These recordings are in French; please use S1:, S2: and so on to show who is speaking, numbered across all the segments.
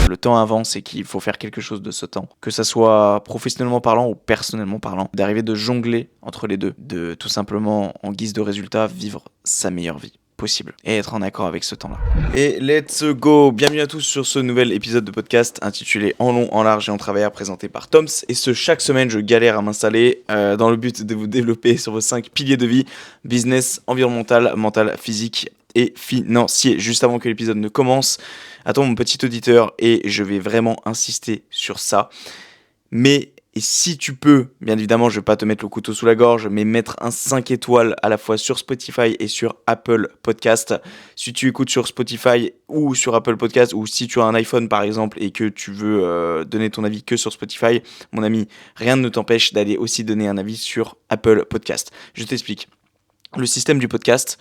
S1: Le temps avance et qu'il faut faire quelque chose de ce temps. Que ça soit professionnellement parlant ou personnellement parlant. D'arriver de jongler entre les deux. De tout simplement, en guise de résultat, vivre sa meilleure vie possible et être en accord avec ce temps-là. Et let's go! Bienvenue à tous sur ce nouvel épisode de podcast intitulé En long, en large et en travers, présenté par Toms. Et chaque semaine, je galère à m'installer dans le but de vous développer sur vos 5 piliers de vie: business, environnemental, mental, physique et financier. Juste avant que l'épisode ne commence, attends mon petit auditeur, et je vais vraiment insister sur ça. Et si tu peux, bien évidemment, je vais pas te mettre le couteau sous la gorge, mais mettre un 5 étoiles à la fois sur Spotify et sur Apple Podcast. Si tu écoutes sur Spotify ou sur Apple Podcast, ou si tu as un iPhone par exemple et que tu veux donner ton avis que sur Spotify, mon ami, rien ne t'empêche d'aller aussi donner un avis sur Apple Podcast. Je t'explique. Le système du podcast,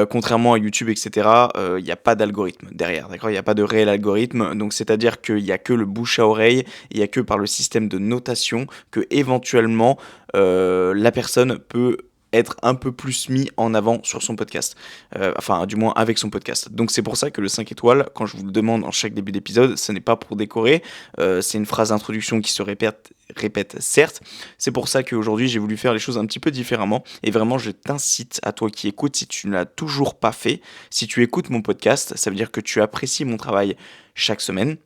S1: contrairement à YouTube, etc., il n'y a pas d'algorithme derrière, d'accord? Il n'y a pas de réel algorithme, donc c'est-à-dire qu'il n'y a que le bouche à oreille, il n'y a que par le système de notation que éventuellement la personne peut être un peu plus mis en avant sur son podcast, enfin du moins avec son podcast. Donc c'est pour ça que le 5 étoiles, quand je vous le demande en chaque début d'épisode, ce n'est pas pour décorer, c'est une phrase d'introduction qui se répète certes. C'est pour ça qu'aujourd'hui j'ai voulu faire les choses un petit peu différemment, et vraiment je t'incite, à toi qui écoutes, si tu ne l'as toujours pas fait, si tu écoutes mon podcast, ça veut dire que tu apprécies mon travail chaque semaine,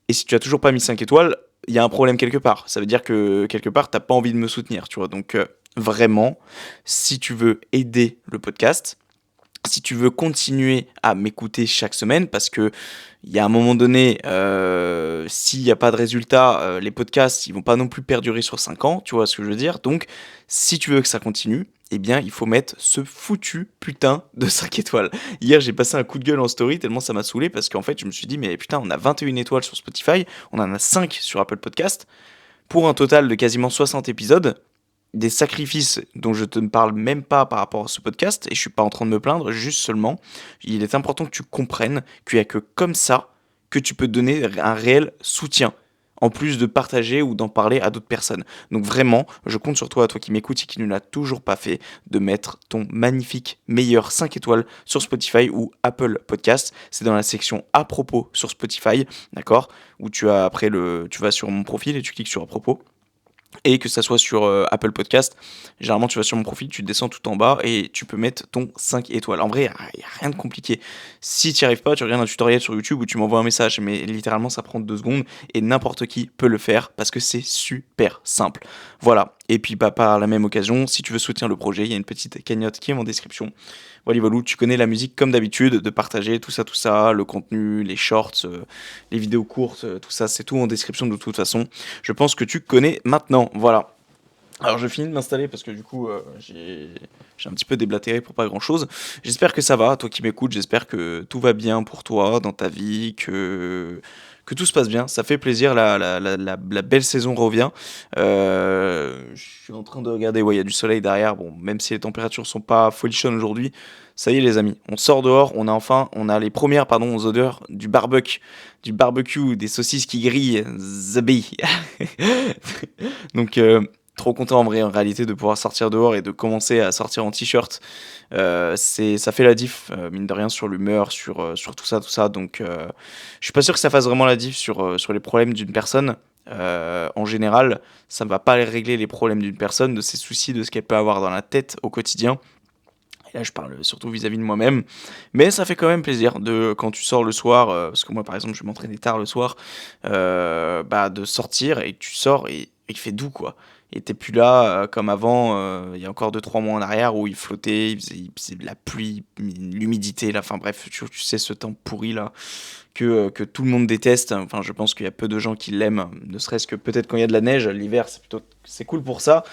S1: et si tu as toujours pas mis 5 étoiles, il y a un problème quelque part. Ça veut dire que quelque part t'as pas envie de me soutenir, tu vois. Donc vraiment, si tu veux aider le podcast, si tu veux continuer à m'écouter chaque semaine, parce que il y a un moment donné, s'il n'y a pas de résultat, les podcasts, ils vont pas non plus perdurer sur 5 ans, tu vois ce que je veux dire. Donc, si tu veux que ça continue, eh bien, il faut mettre ce foutu putain de 5 étoiles. Hier, j'ai passé un coup de gueule en story tellement ça m'a saoulé, parce qu'en fait, je me suis dit, mais putain, on a 21 étoiles sur Spotify, on en a 5 sur Apple Podcast, pour un total de quasiment 60 épisodes. Des sacrifices dont je te ne parle même pas par rapport à ce podcast, et je suis pas en train de me plaindre, juste seulement, il est important que tu comprennes qu'il n'y a que comme ça que tu peux donner un réel soutien, en plus de partager ou d'en parler à d'autres personnes. Donc vraiment, je compte sur toi, toi qui m'écoutes et qui ne l'as toujours pas fait, de mettre ton magnifique meilleur 5 étoiles sur Spotify ou Apple Podcast. C'est dans la section à propos sur Spotify, d'accord, où tu vas sur mon profil et tu cliques sur à propos. Et que ça soit sur Apple Podcast, généralement tu vas sur mon profil, tu descends tout en bas et tu peux mettre ton 5 étoiles. En vrai, il n'y a rien de compliqué. Si tu n'y arrives pas, tu regardes un tutoriel sur YouTube où tu m'envoies un message, mais littéralement ça prend 2 secondes et n'importe qui peut le faire parce que c'est super simple. Voilà. Et puis par la même occasion, si tu veux soutenir le projet, il y a une petite cagnotte qui est en description. Voilà, tu connais la musique comme d'habitude, de partager tout ça, le contenu, les shorts, les vidéos courtes, tout ça, c'est tout en description de toute façon. Je pense que tu connais maintenant, voilà. Alors je finis de m'installer parce que du coup j'ai un petit peu déblatéré pour pas grand chose. J'espère que ça va, toi qui m'écoutes, j'espère que tout va bien pour toi dans ta vie, que tout se passe bien. Ça fait plaisir, la belle saison revient. Je suis en train de regarder, ouais, il y a du soleil derrière, bon, même si les températures sont pas folichonnes aujourd'hui. Ça y est les amis, on sort dehors, on a les premières odeurs du barbecue, des saucisses qui grillent, zabi. Donc trop content en réalité de pouvoir sortir dehors et de commencer à sortir en t-shirt. Ça fait la diff, mine de rien, sur l'humeur, sur tout ça. Donc je suis pas sûr que ça fasse vraiment la diff sur les problèmes d'une personne. En général, ça ne va pas régler les problèmes d'une personne, de ses soucis, de ce qu'elle peut avoir dans la tête au quotidien. Et là, je parle surtout vis-à-vis de moi-même. Mais ça fait quand même plaisir quand tu sors le soir, parce que moi, par exemple, je m'entraînais tard le soir, de sortir et que tu sors et il fait doux, quoi. Et t'es plus là comme avant, il y a encore 2-3 mois en arrière où il flottait, il faisait de la pluie, l'humidité, là, enfin bref, tu sais, ce temps pourri là que tout le monde déteste. Enfin, je pense qu'il y a peu de gens qui l'aiment, ne serait-ce que peut-être quand il y a de la neige, l'hiver, c'est cool pour ça.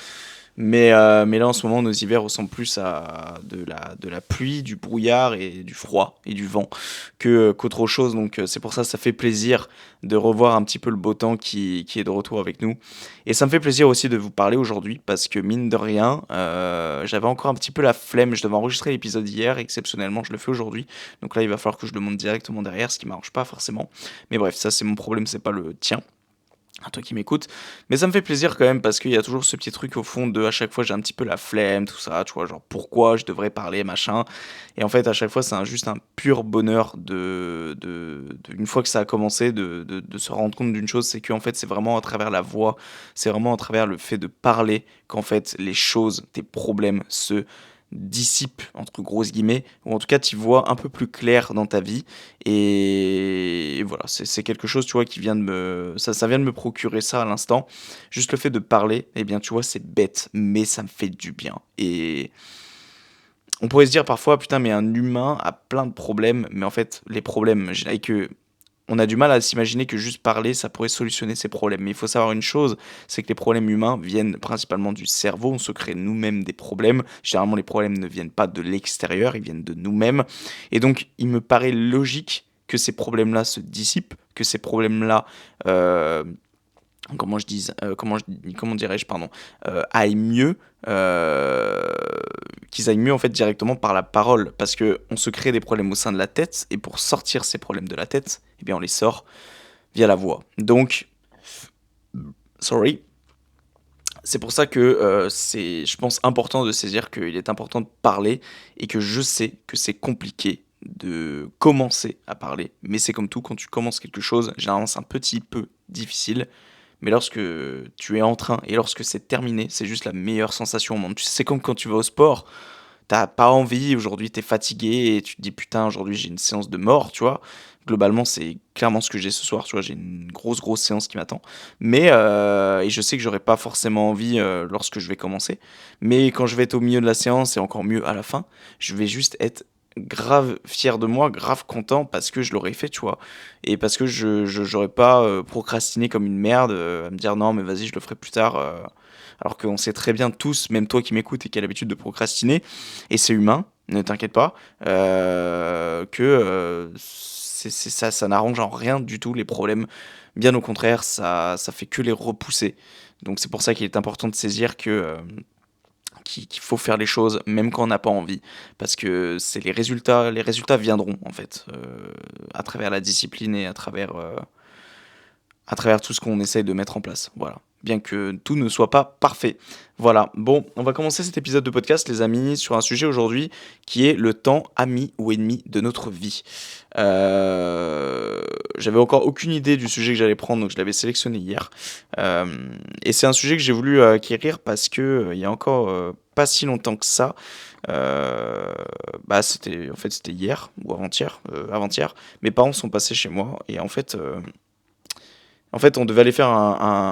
S1: Mais là, en ce moment, nos hivers ressemblent plus à de la pluie, du brouillard et du froid et du vent qu'autre chose. Donc, c'est pour ça que ça fait plaisir de revoir un petit peu le beau temps qui est de retour avec nous. Et ça me fait plaisir aussi de vous parler aujourd'hui parce que, mine de rien, j'avais encore un petit peu la flemme. Je devais enregistrer l'épisode hier, exceptionnellement, je le fais aujourd'hui. Donc là, il va falloir que je le monte directement derrière, ce qui m'arrange pas forcément. Mais bref, ça, c'est mon problème, c'est pas le tien. à toi qui m'écoutes. Mais ça me fait plaisir quand même parce qu'il y a toujours ce petit truc au fond de à chaque fois j'ai un petit peu la flemme, tout ça, tu vois, genre pourquoi je devrais parler, machin. Et en fait, à chaque fois, juste un pur bonheur une fois que ça a commencé, de se rendre compte d'une chose, c'est qu'en fait, c'est vraiment à travers la voix, c'est vraiment à travers le fait de parler qu'en fait, les choses, tes problèmes se dissipent, entre grosses guillemets, ou en tout cas, tu vois un peu plus clair dans ta vie. Et voilà, c'est quelque chose, tu vois, qui vient de ça vient de me procurer ça à l'instant. Juste le fait de parler, eh bien, tu vois, c'est bête, mais ça me fait du bien. Et on pourrait se dire parfois, putain, mais un humain a plein de problèmes, mais en fait, les problèmes, et que on a du mal à s'imaginer que juste parler, ça pourrait solutionner ces problèmes. Mais il faut savoir une chose, c'est que les problèmes humains viennent principalement du cerveau. On se crée nous-mêmes des problèmes. Généralement, les problèmes ne viennent pas de l'extérieur, ils viennent de nous-mêmes. Et donc, il me paraît logique que ces problèmes-là se dissipent, que ces problèmes-là, euh, comment dirais-je, pardon, aillent mieux, euh, qu'ils aillent mieux en fait directement par la parole, parce que on se crée des problèmes au sein de la tête, et pour sortir ces problèmes de la tête, eh bien on les sort via la voix. Donc, sorry. C'est pour ça que c'est, je pense, important de saisir qu'il est important de parler et que je sais que c'est compliqué de commencer à parler. Mais c'est comme tout, quand tu commences quelque chose, généralement c'est un petit peu difficile. Mais lorsque tu es en train et lorsque c'est terminé, c'est juste la meilleure sensation au monde. Tu sais, c'est comme quand tu vas au sport, t'as pas envie, aujourd'hui t'es fatigué et tu te dis putain, aujourd'hui j'ai une séance de mort, tu vois. Globalement, c'est clairement ce que j'ai ce soir, tu vois, j'ai une grosse séance qui m'attend. Mais, et je sais que j'aurai pas forcément envie lorsque je vais commencer. Mais quand je vais être au milieu de la séance et encore mieux à la fin, je vais juste être grave fier de moi, grave content parce que je l'aurais fait, tu vois. Et parce que j'aurais pas procrastiné comme une merde à me dire non, mais vas-y, je le ferai plus tard. Alors qu'on sait très bien tous, même toi qui m'écoutes et qui as l'habitude de procrastiner, et c'est humain, ne t'inquiète pas, que ça n'arrange en rien du tout les problèmes. Bien au contraire, ça fait que les repousser. Donc c'est pour ça qu'il est important de saisir qu'il faut faire les choses même quand on n'a pas envie, parce que c'est les résultats viendront en fait, à travers la discipline et à travers tout ce qu'on essaye de mettre en place. Voilà. Bien que tout ne soit pas parfait. Voilà. Bon, on va commencer cet épisode de podcast, les amis, sur un sujet aujourd'hui qui est le temps, ami ou ennemi de notre vie. J'avais encore aucune idée du sujet que j'allais prendre, donc je l'avais sélectionné hier. Euh, et c'est un sujet que j'ai voulu acquérir parce que il y a encore pas si longtemps que ça. C'était hier ou avant-hier. Mes parents sont passés chez moi et en fait, on devait aller faire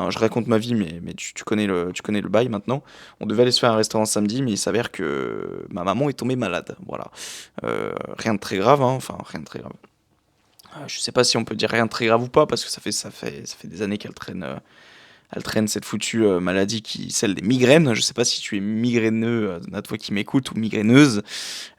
S1: je raconte ma vie, mais tu connais le bail maintenant. On devait aller se faire un restaurant samedi, mais il s'avère que ma maman est tombée malade. Voilà. Rien de très grave, hein, enfin, rien de très grave. Je sais pas si on peut dire rien de très grave ou pas, parce que ça fait des années elle traîne cette foutue maladie celle des migraines. Je sais pas si tu es migraineux, à toi qui m'écoute, ou migraineuse,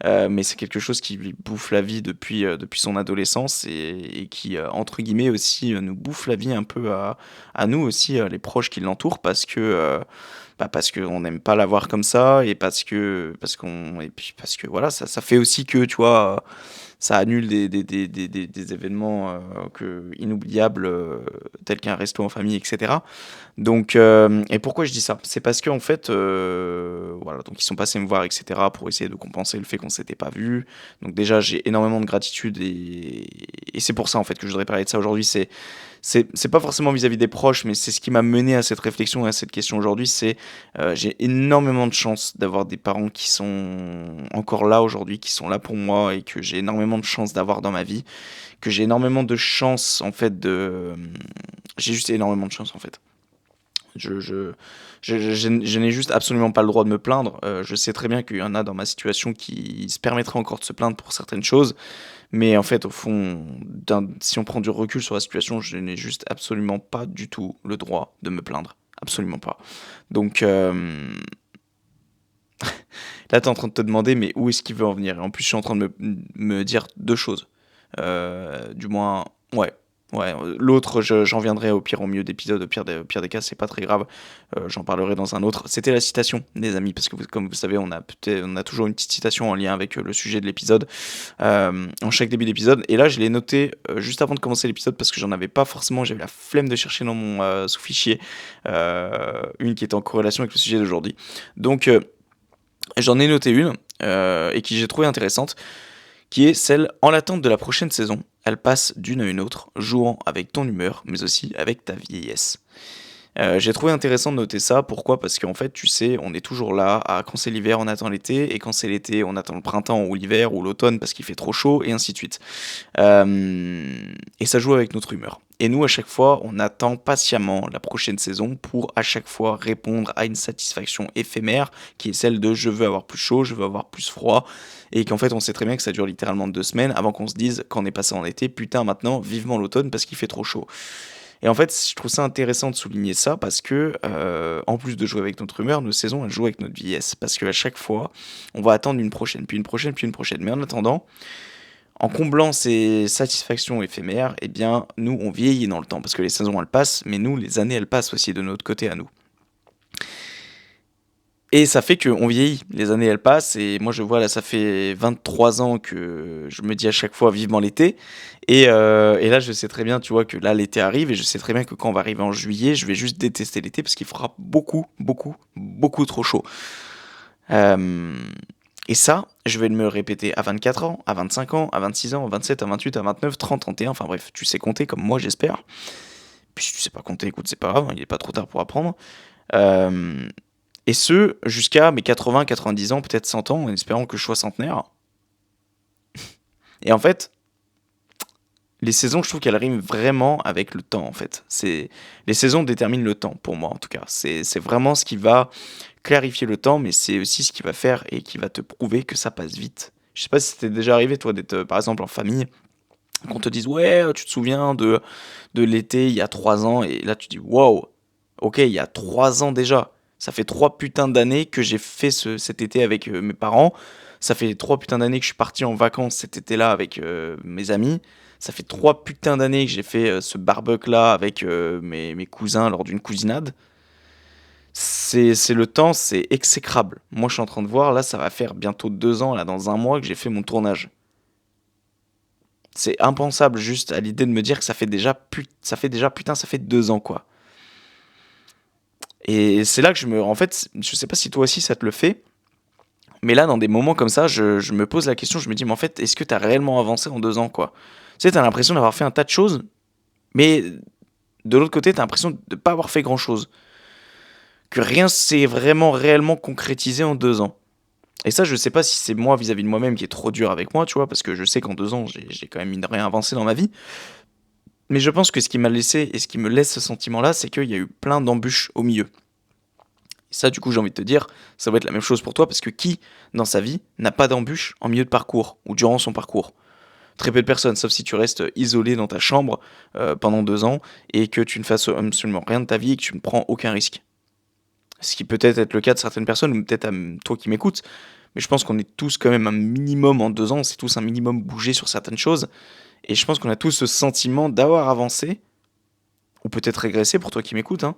S1: mais c'est quelque chose qui lui bouffe la vie depuis son adolescence et qui, entre guillemets, aussi nous bouffe la vie un peu à nous aussi, les proches qui l'entourent, parce qu'on n'aime pas la voir comme ça et et puis parce que voilà, ça fait aussi que, tu vois, ça annule des événements inoubliables tels qu'un resto en famille, etc. Donc, et pourquoi je dis ça? C'est parce que en fait, voilà, donc ils sont passés me voir, etc., pour essayer de compenser le fait qu'on s'était pas vu. Donc déjà, j'ai énormément de gratitude et c'est pour ça en fait que je voudrais parler de ça aujourd'hui. C'est pas forcément vis-à-vis des proches, mais c'est ce qui m'a mené à cette réflexion et à cette question aujourd'hui. C'est j'ai énormément de chance d'avoir des parents qui sont encore là aujourd'hui, qui sont là pour moi et que j'ai énormément de chance d'avoir dans ma vie, que j'ai énormément de chance en fait j'ai juste énormément de chance en fait. Je n'ai juste absolument pas le droit de me plaindre. Je sais très bien qu'il y en a dans ma situation qui se permettraient encore de se plaindre pour certaines choses. Mais en fait, au fond, si on prend du recul sur la situation, je n'ai juste absolument pas du tout le droit de me plaindre. Absolument pas. Donc là, tu es en train de te demander, mais où est-ce qu'il veut en venir? Et en plus, je suis en train de me dire deux choses. Du moins, ouais. Ouais, l'autre, j'en viendrai au pire au milieu d'épisode, au pire des cas, c'est pas très grave. J'en parlerai dans un autre. C'était la citation, les amis, parce que comme vous savez, on a toujours une petite citation en lien avec le sujet de l'épisode, en chaque début d'épisode. Et là, je l'ai noté juste avant de commencer l'épisode parce que j'en avais pas forcément, j'avais la flemme de chercher dans mon sous-fichier une qui était en corrélation avec le sujet d'aujourd'hui. Donc, j'en ai noté une et qui j'ai trouvé intéressante, qui est celle en l'attente de la prochaine saison. Elle passe d'une à une autre, jouant avec ton humeur, mais aussi avec ta vieillesse. J'ai trouvé intéressant de noter ça. Pourquoi? Parce qu'en fait, tu sais, on est toujours là. Quand c'est l'hiver, on attend l'été. Et quand c'est l'été, on attend le printemps ou l'hiver ou l'automne parce qu'il fait trop chaud, et ainsi de suite. Et ça joue avec notre humeur. Et nous, à chaque fois, on attend patiemment la prochaine saison pour à chaque fois répondre à une satisfaction éphémère qui est celle de je veux avoir plus chaud, je veux avoir plus froid. Et qu'en fait, on sait très bien que ça dure littéralement 2 semaines avant qu'on se dise, quand on est passé en été, putain, maintenant, vivement l'automne parce qu'il fait trop chaud. Et en fait, je trouve ça intéressant de souligner ça parce que, en plus de jouer avec notre humeur, nos saisons, elles jouent avec notre vieillesse. Parce qu'à chaque fois, on va attendre une prochaine, puis une prochaine, puis une prochaine. Mais en attendant, en comblant ces satisfactions éphémères, eh bien, nous, on vieillit dans le temps. Parce que les saisons, elles passent, mais nous, les années, elles passent aussi de notre côté à nous. Et ça fait qu'on vieillit, les années elles passent, et moi je vois là, ça fait 23 ans que je me dis à chaque fois vivement l'été, et là je sais très bien, tu vois, que là l'été arrive, et je sais très bien que quand on va arriver en juillet, je vais juste détester l'été parce qu'il fera beaucoup, beaucoup, beaucoup trop chaud. Euh, et ça, je vais me le répéter à 24 ans, à 25 ans, à 26 ans, à 27, à 28, à 29, 30, 31, enfin bref, tu sais compter comme moi j'espère. Puis si tu sais pas compter, écoute, c'est pas grave, hein, il est pas trop tard pour apprendre. Euh, Et ce, jusqu'à mes 80, 90 ans, peut-être 100 ans, en espérant que je sois centenaire. Et en fait, les saisons, je trouve qu'elles riment vraiment avec le temps, en fait. Les saisons déterminent le temps, pour moi, en tout cas. C'est vraiment ce qui va clarifier le temps, mais c'est aussi ce qui va faire et qui va te prouver que ça passe vite. Je sais pas si c'était déjà arrivé, toi, d'être, par exemple, en famille, qu'on te dise, ouais, tu te souviens de l'été il y a 3 ans, et là, tu dis, wow, ok, il y a 3 ans déjà. Ça fait 3 putains d'années que j'ai fait cet été avec mes parents. Ça fait 3 putains d'années que je suis parti en vacances cet été-là avec mes amis. Ça fait 3 putains d'années que j'ai fait ce barbecue-là avec mes cousins lors d'une cousinade. C'est le temps, c'est exécrable. Moi, je suis en train de voir, là, ça va faire bientôt 2 ans, là, dans un mois, que j'ai fait mon tournage. C'est impensable juste à l'idée de me dire que putain, ça fait 2 ans, quoi. Et c'est là que en fait, je sais pas si toi aussi ça te le fait, mais là, dans des moments comme ça, je me pose la question, je me dis, mais en fait, est-ce que t'as réellement avancé en 2 ans, quoi? Tu sais, t'as l'impression d'avoir fait un tas de choses, mais de l'autre côté, t'as l'impression de pas avoir fait grand-chose. Que rien s'est vraiment, réellement concrétisé en 2 ans. Et ça, je sais pas si c'est moi vis-à-vis de moi-même qui est trop dur avec moi, tu vois, parce que je sais qu'en 2 ans, j'ai quand même mine de rien avancé dans ma vie. Mais je pense que ce qui m'a laissé et ce qui me laisse ce sentiment-là, c'est qu'il y a eu plein d'embûches au milieu. Et ça, du coup, j'ai envie de te dire, ça va être la même chose pour toi, parce que qui, dans sa vie, n'a pas d'embûches en milieu de parcours ou durant son parcours? Très peu de personnes, sauf si tu restes isolé dans ta chambre pendant 2 ans et que tu ne fasses absolument rien de ta vie et que tu ne prends aucun risque. Ce qui peut être le cas de certaines personnes, ou peut-être à toi qui m'écoutes, mais je pense qu'on est tous quand même un minimum en 2 ans, c'est tous un minimum bougé sur certaines choses, et je pense qu'on a tous ce sentiment d'avoir avancé, ou peut-être régressé pour toi qui m'écoutes, hein,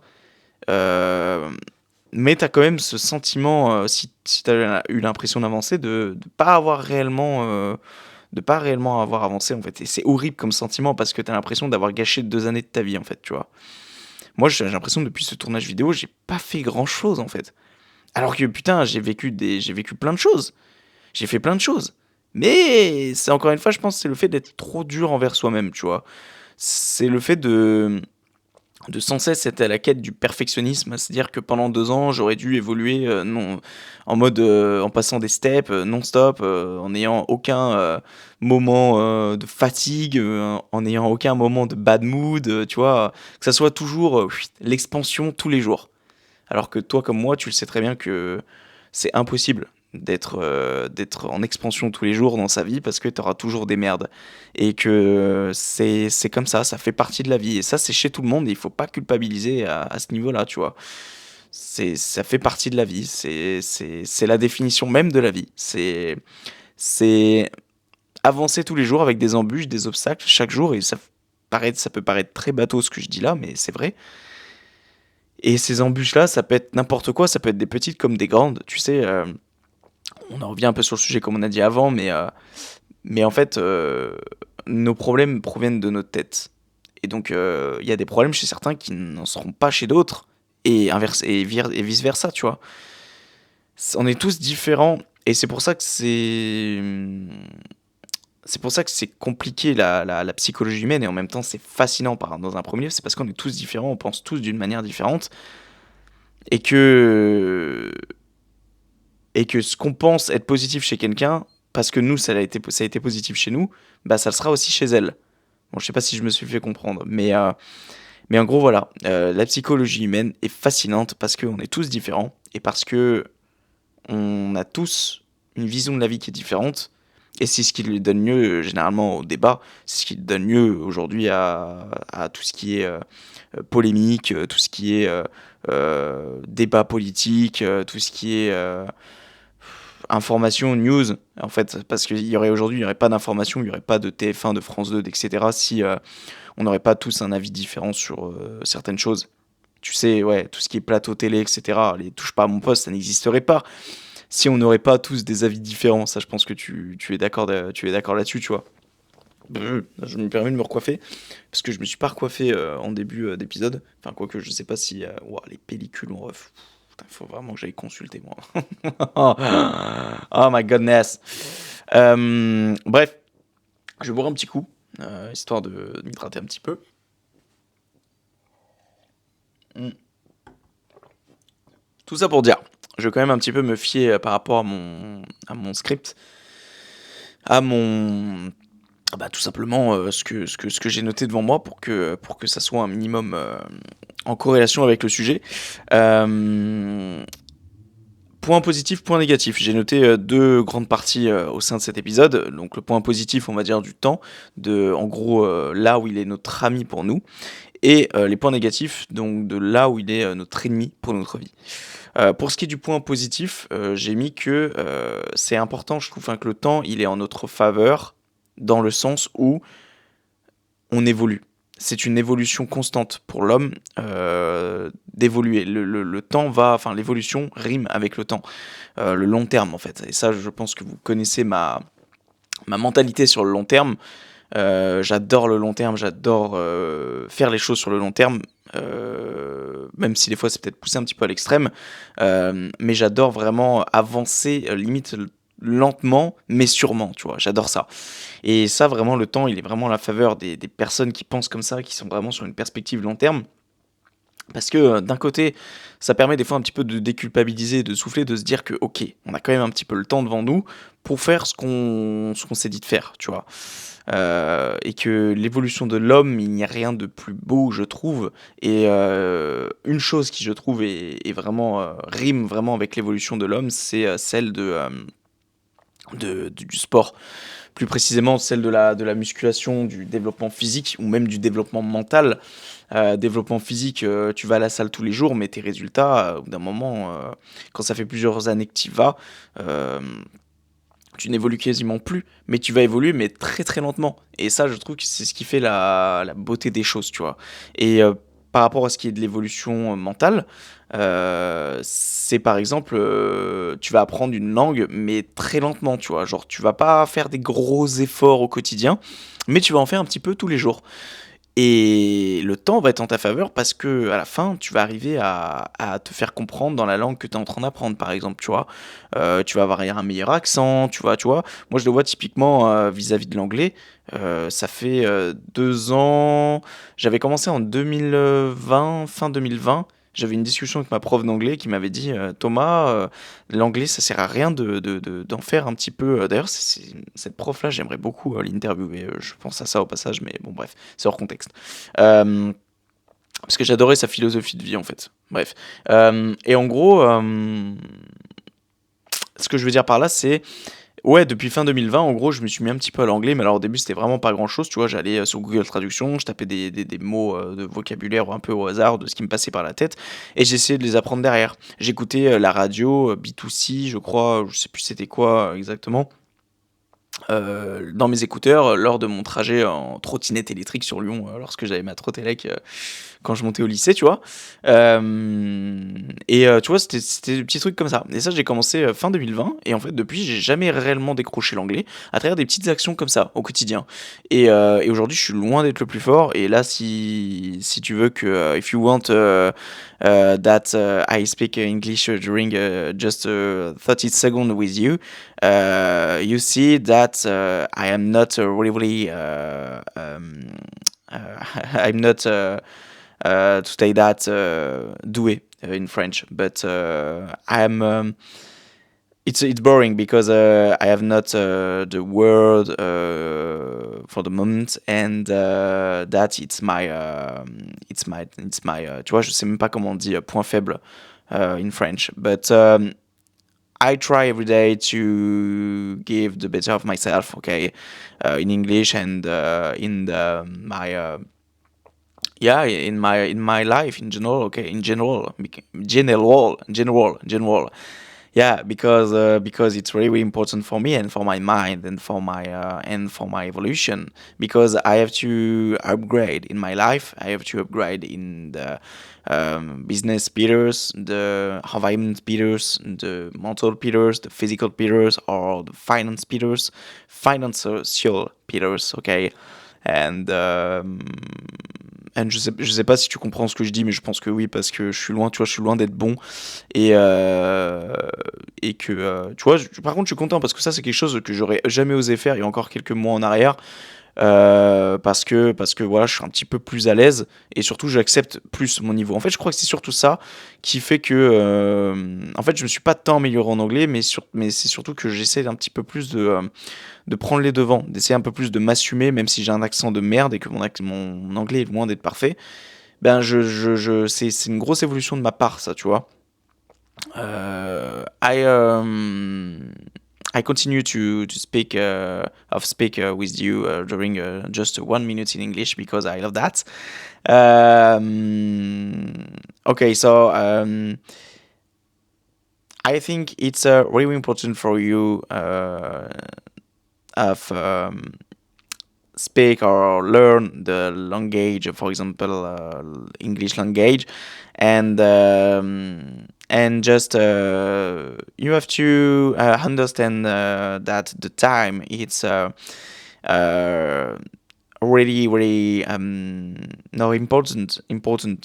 S1: euh, mais t'as quand même ce sentiment, si t'as eu l'impression d'avancer, de pas avoir réellement, de pas réellement avoir avancé en fait. Et c'est horrible comme sentiment parce que t'as l'impression d'avoir gâché 2 années de ta vie en fait, tu vois. Moi, j'ai l'impression que depuis ce tournage vidéo, j'ai pas fait grand chose en fait. Alors que putain, j'ai vécu plein de choses. J'ai fait plein de choses. Mais c'est encore une fois, je pense, c'est le fait d'être trop dur envers soi-même, tu vois. C'est le fait de sans cesse être à la quête du perfectionnisme, c'est-à-dire que pendant 2 ans, j'aurais dû évoluer non, en mode en passant des steps non-stop, en n'ayant aucun moment de fatigue, en n'ayant aucun moment de bad mood, tu vois, que ça soit toujours l'expansion tous les jours. Alors que toi comme moi, tu le sais très bien que c'est impossible d'être en expansion tous les jours dans sa vie parce que tu auras toujours des merdes. Et que c'est comme ça fait partie de la vie. Et ça, c'est chez tout le monde et il faut pas culpabiliser à ce niveau-là, tu vois. Ça fait partie de la vie. C'est la définition même de la vie. C'est avancer tous les jours avec des embûches, des obstacles chaque jour et ça. ça peut paraître très bateau ce que je dis là, mais c'est vrai. Et ces embûches-là, ça peut être n'importe quoi, ça peut être des petites comme des grandes. Tu sais, on en revient un peu sur le sujet comme on a dit avant, mais en fait, nos problèmes proviennent de notre tête. Et donc, il y a des problèmes chez certains qui n'en seront pas chez d'autres, et, et vice-versa, tu vois. On est tous différents, et c'est pour ça que c'est compliqué la psychologie humaine, et en même temps c'est fascinant dans un premier lieu, c'est parce qu'on est tous différents, on pense tous d'une manière différente, et que, et que ce qu'on pense être positif chez quelqu'un, parce que nous ça a été positif chez nous, bah ça le sera aussi chez elle. Bon, je sais pas si je me suis fait comprendre, mais en gros voilà, la psychologie humaine est fascinante parce qu'on est tous différents, et parce que on a tous une vision de la vie qui est différente, et c'est ce qui lui donne lieu généralement au débat, c'est ce qui donne lieu aujourd'hui à tout ce qui est polémique, tout ce qui est débat politique, tout ce qui est information, news, en fait, parce qu'il y aurait aujourd'hui, il n'y aurait pas d'information, il n'y aurait pas de TF1, de France 2, etc. si on n'aurait pas tous un avis différent sur certaines choses. Tu sais, ouais, tout ce qui est plateau télé, etc., les touche pas à mon poste, ça n'existerait pas si on n'aurait pas tous des avis différents. Ça, je pense que tu es d'accord, tu es d'accord là-dessus, tu vois. Je me permets de me recoiffer parce que je me suis pas recoiffé en début d'épisode. Enfin, quoique, je sais pas si. Ouah, les pellicules, on ref. Putain, faut vraiment que j'aille consulter, moi. Oh my goodness. Bref, je vais boire un petit coup, histoire de m'hydrater un petit peu. Mm. Tout ça pour dire, je vais quand même un petit peu me fier par rapport à mon script, à mon, bah, tout simplement ce que j'ai noté devant moi pour que ça soit un minimum en corrélation avec le sujet. Euh, Point positif, point négatif. J'ai noté deux grandes parties au sein de cet épisode. Donc le point positif, on va dire du temps, de en gros là où il est notre ami pour nous, et les points négatifs, donc de là où il est notre ennemi pour notre vie. Pour ce qui est du point positif, j'ai mis que c'est important, je trouve, hein, que le temps, il est en notre faveur, dans le sens où on évolue. C'est une évolution constante pour l'homme d'évoluer. Le temps va, enfin l'évolution rime avec le temps, le long terme en fait. Et ça, je pense que vous connaissez ma mentalité sur le long terme. J'adore le long terme, j'adore faire les choses sur le long terme, même si des fois c'est peut-être poussé un petit peu à l'extrême, mais j'adore vraiment avancer, limite lentement, mais sûrement, tu vois, j'adore ça. Et ça, vraiment, le temps, il est vraiment à la faveur des personnes qui pensent comme ça, qui sont vraiment sur une perspective long terme. Parce que d'un côté, ça permet des fois un petit peu de déculpabiliser, de souffler, de se dire que ok, on a quand même un petit peu le temps devant nous pour faire ce qu'on s'est dit de faire, tu vois. Et que l'évolution de l'homme, il n'y a rien de plus beau, je trouve. Et une chose qui, je trouve, est vraiment rime vraiment avec l'évolution de l'homme, c'est celle du sport. Plus précisément celle de la musculation, du développement physique ou même du développement mental. Développement physique, tu vas à la salle tous les jours, mais tes résultats, au bout d'un moment, quand ça fait plusieurs années que tu y vas, euh, tu n'évolues quasiment plus, mais tu vas évoluer, mais très très lentement. Et ça, je trouve que c'est ce qui fait la beauté des choses, tu vois. Et par rapport à ce qui est de l'évolution mentale, c'est par exemple, tu vas apprendre une langue, mais très lentement, tu vois. Genre, tu vas pas faire des gros efforts au quotidien, mais tu vas en faire un petit peu tous les jours. Et le temps va être en ta faveur parce que à la fin, tu vas arriver à te faire comprendre dans la langue que tu es en train d'apprendre, par exemple, tu vois. Tu vas avoir un meilleur accent, tu vois. Moi, je le vois typiquement vis-à-vis de l'anglais. Ça fait 2 ans. J'avais commencé en 2020, fin 2020. J'avais une discussion avec ma prof d'anglais qui m'avait dit Thomas, l'anglais, ça sert à rien d'en faire un petit peu. D'ailleurs, cette prof-là, j'aimerais beaucoup l'interviewer. Je pense à ça au passage, mais bon, bref, c'est hors contexte. Euh, Parce que j'adorais sa philosophie de vie, en fait. Bref. Et en gros, ce que je veux dire par là, c'est ouais, depuis fin 2020, en gros, je me suis mis un petit peu à l'anglais, mais alors au début, c'était vraiment pas grand-chose, tu vois, j'allais sur Google Traduction, je tapais des mots de vocabulaire un peu au hasard de ce qui me passait par la tête, et j'essayais de les apprendre derrière. J'écoutais la radio B2C, je crois, je sais plus c'était quoi exactement, dans mes écouteurs lors de mon trajet en trottinette électrique sur Lyon, lorsque j'avais ma trotélec, quand je montais au lycée, tu vois? Tu vois, c'était des petits trucs comme ça et ça, j'ai commencé, fin 2020 et en fait, depuis, j'ai jamais réellement décroché l'anglais à travers des petites actions comme ça, au quotidien et aujourd'hui, je suis loin d'être le plus fort et là, si tu veux que, if you want, that, I speak English during, just, 30 seconds with you, you see that, I am not, really, I'm not, to say that, doué in French, but I'm it's boring because I have not the word for the moment and that it's my tu vois, je sais même pas comment on dit point faible in French, but I try every day to give the better of myself, okay, in English and in my yeah, in my life in general, okay, in general, general. Yeah, because it's really important for me and for my mind and for my evolution. Because I have to upgrade in my life. I have to upgrade in the business pillars, the environment pillars, the mental pillars, the physical pillars, or the finance pillars, financial pillars. Okay, and je sais pas si tu comprends ce que je dis, mais je pense que oui, parce que je suis loin, tu vois, je suis loin d'être bon. Et que, tu vois, par contre, je suis content parce que ça, c'est quelque chose que j'aurais jamais osé faire il y a encore quelques mois en arrière. Parce que voilà, je suis un petit peu plus à l'aise et surtout j'accepte plus mon niveau. En fait, je crois que c'est surtout ça qui fait que, en fait, je me suis pas tant amélioré en anglais, mais c'est surtout que j'essaie un petit peu plus de prendre les devants, d'essayer un peu plus de m'assumer, même si j'ai un accent de merde et que mon anglais est loin d'être parfait. Ben, c'est une grosse évolution de ma part, ça, tu vois. I continue to speak with you during just 1 minute in English because I love that. Okay, so I think it's really important for you of speak or learn the language, for example, English language, and just you have to understand that the time it's uh, really no important,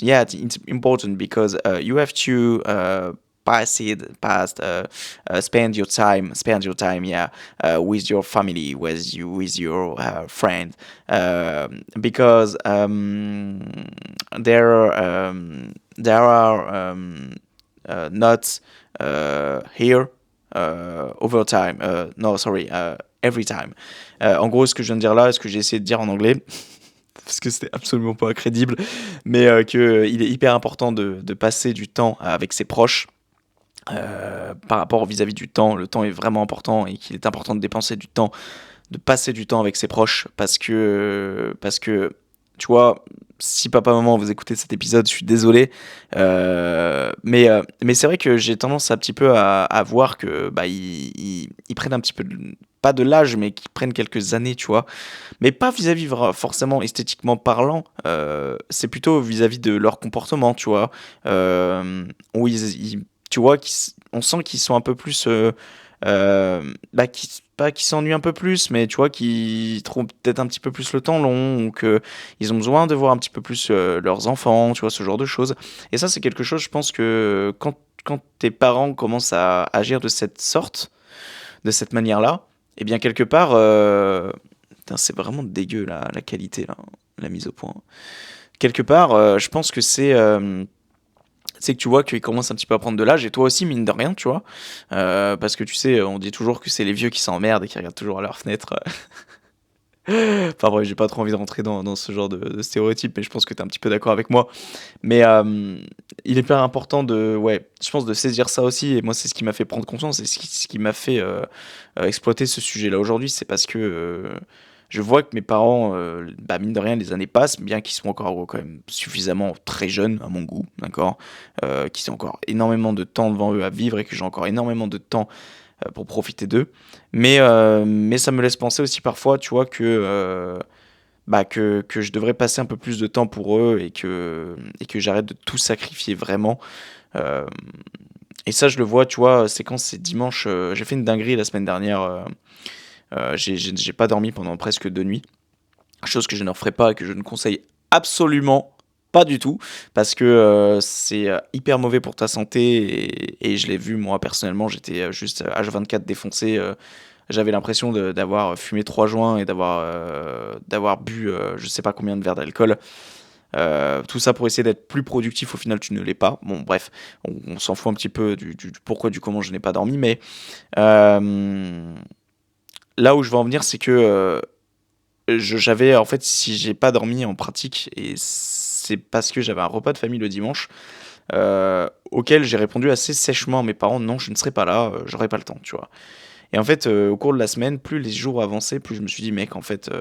S1: yeah, it's important because you have to spend your time, yeah, with your family, with your friend, because there are not here over time, no, sorry, every time. En gros, ce que je viens de dire là, ce que j'ai essayé de dire en anglais, parce que c'était absolument pas crédible, mais qu'il est hyper important de passer du temps avec ses proches. Par rapport vis-à-vis du temps, le temps est vraiment important et qu'il est important de dépenser du temps, de passer du temps avec ses proches parce que tu vois, si papa maman vous écoutez cet épisode, je suis désolé, mais c'est vrai que j'ai tendance un petit peu à voir que bah ils prennent un petit peu pas de l'âge, mais qu'ils prennent quelques années, tu vois, mais pas vis-à-vis forcément esthétiquement parlant, c'est plutôt vis-à-vis de leur comportement, tu vois, où tu vois, on sent qu'ils sont un peu plus, bah, pas qu'ils s'ennuient un peu plus, mais tu vois, qu'ils trouvent peut-être un petit peu plus le temps long, ou qu'ils ont besoin de voir un petit peu plus leurs enfants, tu vois, ce genre de choses. Et ça, c'est quelque chose, je pense que quand tes parents commencent à agir de cette sorte, de cette manière-là, eh bien, quelque part, putain, c'est vraiment dégueu la qualité, là, la mise au point. Quelque part, je pense que c'est que tu vois qu'ils commencent un petit peu à prendre de l'âge, et toi aussi, mine de rien, tu vois. Parce que tu sais, on dit toujours que c'est les vieux qui s'emmerdent et qui regardent toujours à leur fenêtre. Enfin bref, j'ai pas trop envie de rentrer dans ce genre de stéréotype, mais je pense que t'es un petit peu d'accord avec moi. Mais il est hyper important ouais, je pense de saisir ça aussi, et moi c'est ce qui m'a fait prendre conscience, et ce qui m'a fait exploiter ce sujet-là aujourd'hui, c'est parce que je vois que mes parents, bah, mine de rien, les années passent, bien qu'ils soient encore quand même suffisamment très jeunes à mon goût, d'accord, qu'ils ont encore énormément de temps devant eux à vivre, et que j'ai encore énormément de temps pour profiter d'eux. Mais ça me laisse penser aussi parfois, tu vois, que je devrais passer un peu plus de temps pour eux et que j'arrête de tout sacrifier vraiment. Euh, et ça, je le vois, tu vois, c'est quand c'est dimanche. J'ai fait une dinguerie la semaine dernière. J'ai pas dormi pendant presque 2 nuits. Chose que je ne referai pas et que je ne conseille absolument pas du tout. Parce que c'est hyper mauvais pour ta santé. Et je l'ai vu, moi, personnellement, j'étais juste H24 défoncé. J'avais l'impression d'avoir fumé 3 joints et d'avoir bu je sais pas combien de verres d'alcool. Tout ça pour essayer d'être plus productif, au final tu ne l'es pas. Bon bref, on s'en fout un petit peu du pourquoi, du comment je n'ai pas dormi, mais euh, là où je veux en venir, c'est que j'avais, en fait, si j'ai pas dormi en pratique, et c'est parce que j'avais un repas de famille le dimanche, auquel j'ai répondu assez sèchement à mes parents, non, je ne serai pas là, j'aurai pas le temps, tu vois. Et en fait, au cours de la semaine, plus les jours avançaient, plus je me suis dit, mec, en fait,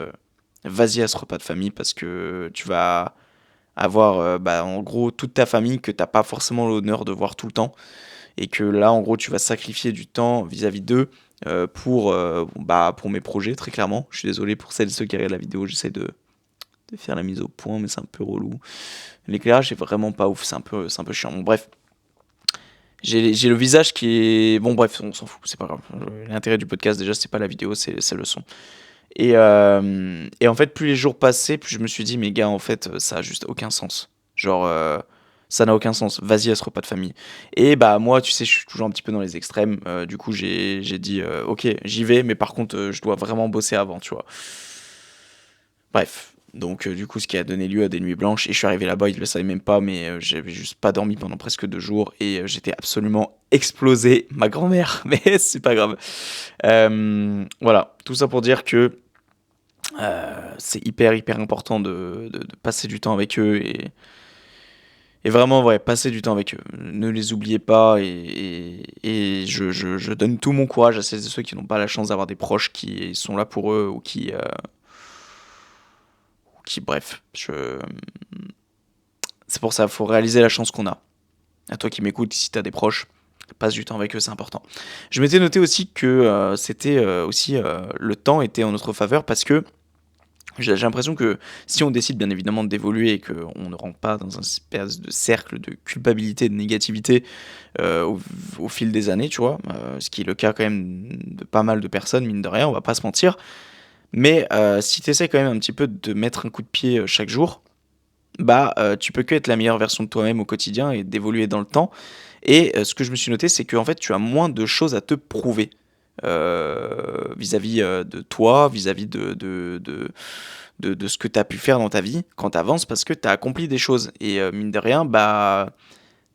S1: vas-y à ce repas de famille parce que tu vas avoir, bah, en gros, toute ta famille que t'as pas forcément l'honneur de voir tout le temps. Et que là, en gros, tu vas sacrifier du temps vis-à-vis d'eux pour mes projets, très clairement. Je suis désolé pour celles et ceux qui regardent la vidéo, j'essaie de faire la mise au point, mais c'est un peu relou. L'éclairage est vraiment pas ouf, c'est un peu chiant. Bon, bref. J'ai le visage qui est. Bon, bref, on s'en fout, c'est pas grave. L'intérêt du podcast, déjà, c'est pas la vidéo, c'est le son. Et en fait, plus les jours passaient, plus je me suis dit, mais gars, en fait, ça a juste aucun sens. Genre, ça n'a aucun sens. Vas-y à ce repas de famille. Et bah, moi, tu sais, je suis toujours un petit peu dans les extrêmes. Du coup, j'ai dit, ok, j'y vais, mais par contre, je dois vraiment bosser avant, tu vois. Bref. Donc, du coup, ce qui a donné lieu à des nuits blanches. Et je suis arrivé là-bas, ils le savaient même pas, mais j'avais juste pas dormi pendant presque 2 jours. Et j'étais absolument explosé. Ma grand-mère, mais c'est pas grave. Voilà. Tout ça pour dire que c'est hyper hyper important de passer du temps avec eux et vraiment ouais, passer du temps avec eux. Ne les oubliez pas et je donne tout mon courage à celles et ceux qui n'ont pas la chance d'avoir des proches qui sont là pour eux ou qui bref. C'est pour ça, il faut réaliser la chance qu'on a. À toi qui m'écoutes, si tu as des proches, passe du temps avec eux, c'est important. Je m'étais noté aussi que c'était aussi le temps était en notre faveur parce que j'ai l'impression que si on décide bien évidemment d'évoluer et qu'on ne rentre pas dans un espèce de cercle de culpabilité, de négativité au fil des années, tu vois, ce qui est le cas quand même de pas mal de personnes, mine de rien, on va pas se mentir, mais si tu essaies quand même un petit peu de mettre un coup de pied chaque jour, bah tu peux que être la meilleure version de toi-même au quotidien et d'évoluer dans le temps. Et ce que je me suis noté, c'est qu'en fait tu as moins de choses à te prouver vis-à-vis de toi, vis-à-vis de ce que tu as pu faire dans ta vie quand tu avances parce que tu as accompli des choses. Et mine de rien, bah,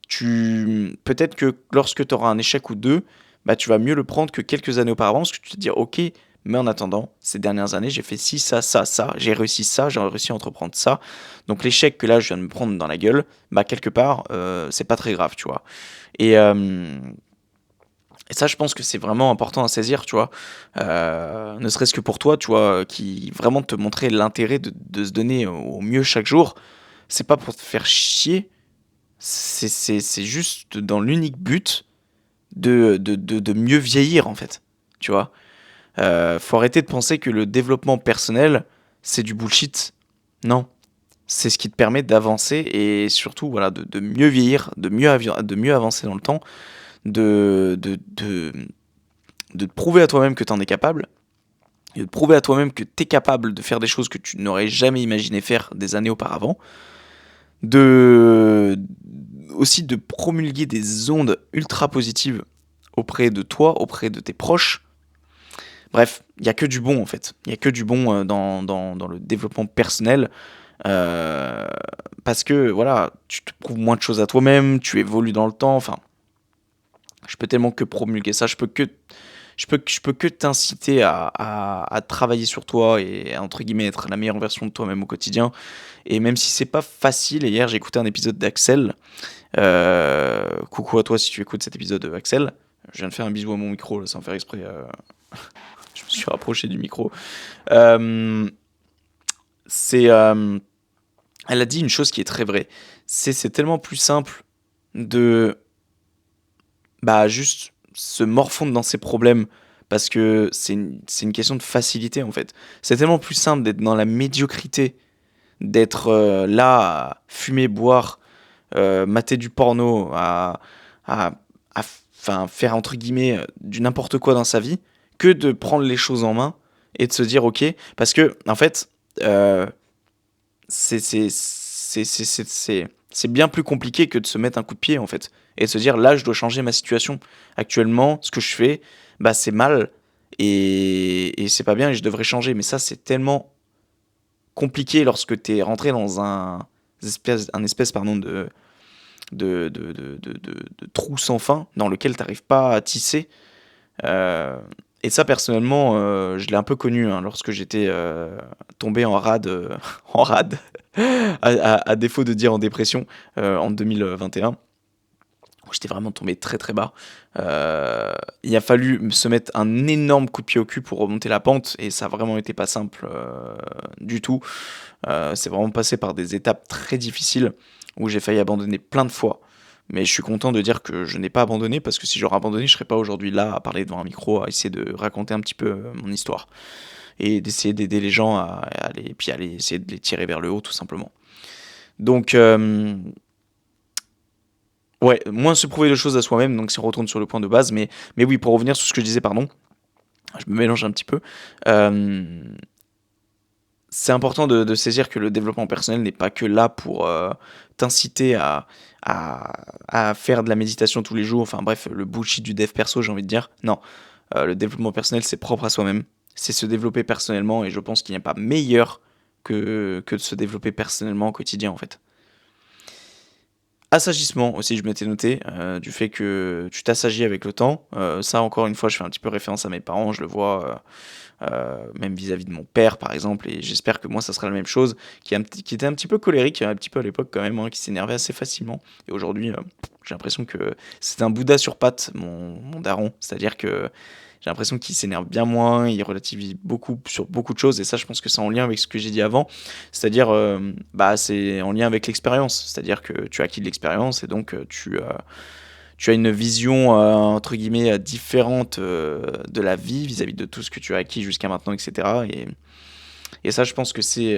S1: peut-être que lorsque tu auras un échec ou deux, bah, tu vas mieux le prendre que quelques années auparavant parce que tu te dis, ok, mais en attendant, ces dernières années, j'ai fait ci, ça, j'ai réussi ça, j'ai réussi à entreprendre ça. Donc l'échec que là, je viens de me prendre dans la gueule, bah, quelque part, c'est pas très grave, tu vois. Et, et ça, je pense que c'est vraiment important à saisir, tu vois. Ne serait-ce que pour toi, tu vois, qui vraiment te montrer l'intérêt de se donner au mieux chaque jour. C'est pas pour te faire chier, c'est juste dans l'unique but de mieux vieillir, en fait. Tu vois. Faut arrêter de penser que le développement personnel, c'est du bullshit. Non. C'est ce qui te permet d'avancer et surtout, voilà, de mieux vieillir, de mieux avancer dans le temps, de te prouver à toi-même que tu en es capable, et de te prouver à toi-même que tu es capable de faire des choses que tu n'aurais jamais imaginé faire des années auparavant, de aussi de promulguer des ondes ultra positives auprès de toi, auprès de tes proches. Bref, il n'y a que du bon en fait. Il n'y a que du bon dans le développement personnel. Euh, Parce que voilà, tu te prouves moins de choses à toi-même, tu évolues dans le temps. Enfin, je peux tellement que promulguer ça. Je peux que t'inciter à travailler sur toi et à, entre guillemets, être la meilleure version de toi-même au quotidien. Et même si c'est pas facile, et hier j'ai écouté un épisode d'Axel. Coucou à toi si tu écoutes cet épisode Axel. Je viens de faire un bisou à mon micro là, sans faire exprès. Je me suis rapproché du micro. Euh, c'est, Elle a dit une chose qui est très vraie. C'est tellement plus simple de, bah, juste se morfondre dans ses problèmes parce que c'est une question de facilité en fait. C'est tellement plus simple d'être dans la médiocrité, d'être là à fumer, boire, mater du porno, à, enfin, faire entre guillemets du n'importe quoi dans sa vie, que de prendre les choses en main et de se dire ok, parce que en fait, euh, c'est bien plus compliqué que de se mettre un coup de pied en fait et de se dire là je dois changer ma situation. Actuellement, ce que je fais, bah c'est mal et c'est pas bien et je devrais changer. Mais ça c'est tellement compliqué lorsque tu es rentré dans un espèce pardon, de trou sans fin dans lequel tu n'arrives pas à tisser. Et ça, personnellement, je l'ai un peu connu hein, lorsque j'étais tombé en rade, en rade à défaut de dire en dépression, en 2021, où j'étais vraiment tombé très très bas. Il a fallu se mettre un énorme coup de pied au cul pour remonter la pente, et ça a vraiment été pas simple du tout. C'est vraiment passé par des étapes très difficiles où j'ai failli abandonner plein de fois. Mais je suis content de dire que je n'ai pas abandonné parce que si j'aurais abandonné, je serais pas aujourd'hui là à parler devant un micro, à essayer de raconter un petit peu mon histoire et d'essayer d'aider les gens puis à essayer de les tirer vers le haut tout simplement. Donc, ouais, moins se prouver de choses à soi-même, donc si on retourne sur le point de base, mais oui, pour revenir sur ce que je disais, pardon, je me mélange un petit peu. Euh, c'est important de saisir que le développement personnel n'est pas que là pour t'inciter à faire de la méditation tous les jours, enfin bref, le bullshit du dev perso, j'ai envie de dire. Non, le développement personnel, c'est propre à soi-même, c'est se développer personnellement, et je pense qu'il n'y a pas meilleur que de se développer personnellement au quotidien, en fait. Assagissement aussi, je m'étais noté, du fait que tu t'assagis avec le temps. Ça, encore une fois, je fais un petit peu référence à mes parents, je le vois même vis-à-vis de mon père, par exemple, et j'espère que moi, ça sera la même chose, qui était un petit peu colérique, un petit peu à l'époque quand même, hein, qui s'énervait assez facilement. Et aujourd'hui, j'ai l'impression que c'est un Bouddha sur pattes, mon daron. C'est-à-dire que j'ai l'impression qu'il s'énerve bien moins, il relativise beaucoup sur beaucoup de choses, et ça, je pense que c'est en lien avec ce que j'ai dit avant. C'est-à-dire, bah, c'est en lien avec l'expérience. C'est-à-dire que tu as acquis de l'expérience, et donc tu as une vision entre guillemets différente de la vie vis-à-vis de tout ce que tu as acquis jusqu'à maintenant, etc. Et ça, je pense que c'est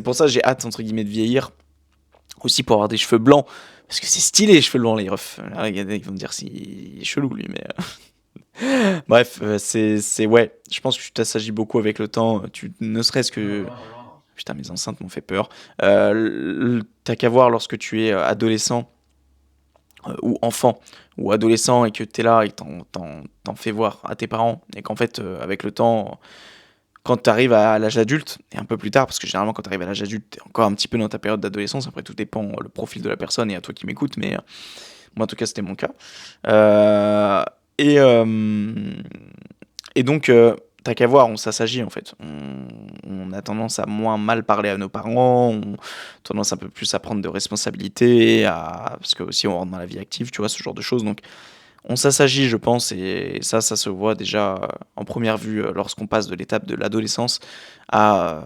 S1: pour ça que j'ai hâte entre guillemets de vieillir, aussi pour avoir des cheveux blancs, parce que c'est stylé les cheveux blancs les refs. Là, regardez, ils vont me dire si il est chelou lui, mais bref, c'est ouais. Je pense que tu t'assagis beaucoup avec le temps. Tu ne serait-ce que putain, mes enceintes m'ont fait peur. T'as qu'à voir lorsque tu es adolescent ou enfant ou adolescent et que t'es là et que t'en fais voir à tes parents et qu'en fait avec le temps quand t'arrives à l'âge adulte et un peu plus tard parce que généralement quand t'arrives à l'âge adulte t'es encore un petit peu dans ta période d'adolescence, après tout dépend le profil de la personne et à toi qui m'écoutes, mais moi en tout cas c'était mon cas. Euh, et, euh, et donc t'as qu'à voir, on s'assagit en fait, on a tendance à moins mal parler à nos parents, on a tendance un peu plus à prendre de responsabilités, parce que aussi on rentre dans la vie active, tu vois, ce genre de choses. Donc on s'assagit, je pense, et ça se voit déjà en première vue lorsqu'on passe de l'étape de l'adolescence à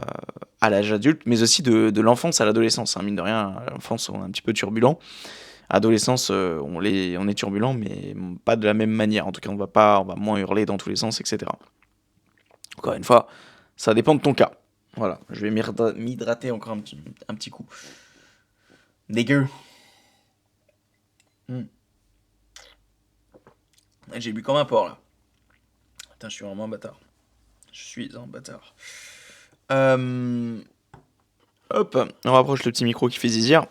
S1: l'âge adulte, mais aussi de l'enfance à l'adolescence, hein. Mine de rien, à l'enfance on est un petit peu turbulent, à l'adolescence on est turbulent, mais pas de la même manière. En tout cas, on va moins hurler dans tous les sens, etc. Encore une fois, ça dépend de ton cas. Voilà, je vais m'hydrater encore un petit coup. Dégueu. Hmm. J'ai bu comme un porc là. Putain, je suis vraiment un bâtard. Je suis un bâtard. Euh, Hop, on rapproche le petit micro qui fait zizir.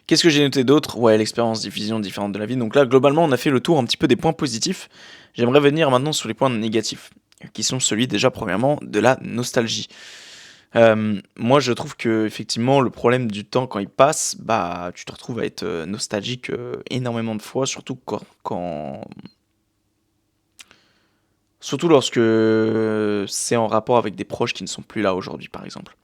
S1: Qu'est-ce que j'ai noté d'autre? Ouais, l'expérience, diffusion différente de la vie. Donc là, globalement, on a fait le tour un petit peu des points positifs. J'aimerais venir maintenant sur les points négatifs, qui sont celui déjà premièrement de la nostalgie. Moi, je trouve que effectivement, le problème du temps quand il passe, bah, tu te retrouves à être nostalgique énormément de fois, surtout surtout lorsque c'est en rapport avec des proches qui ne sont plus là aujourd'hui, par exemple.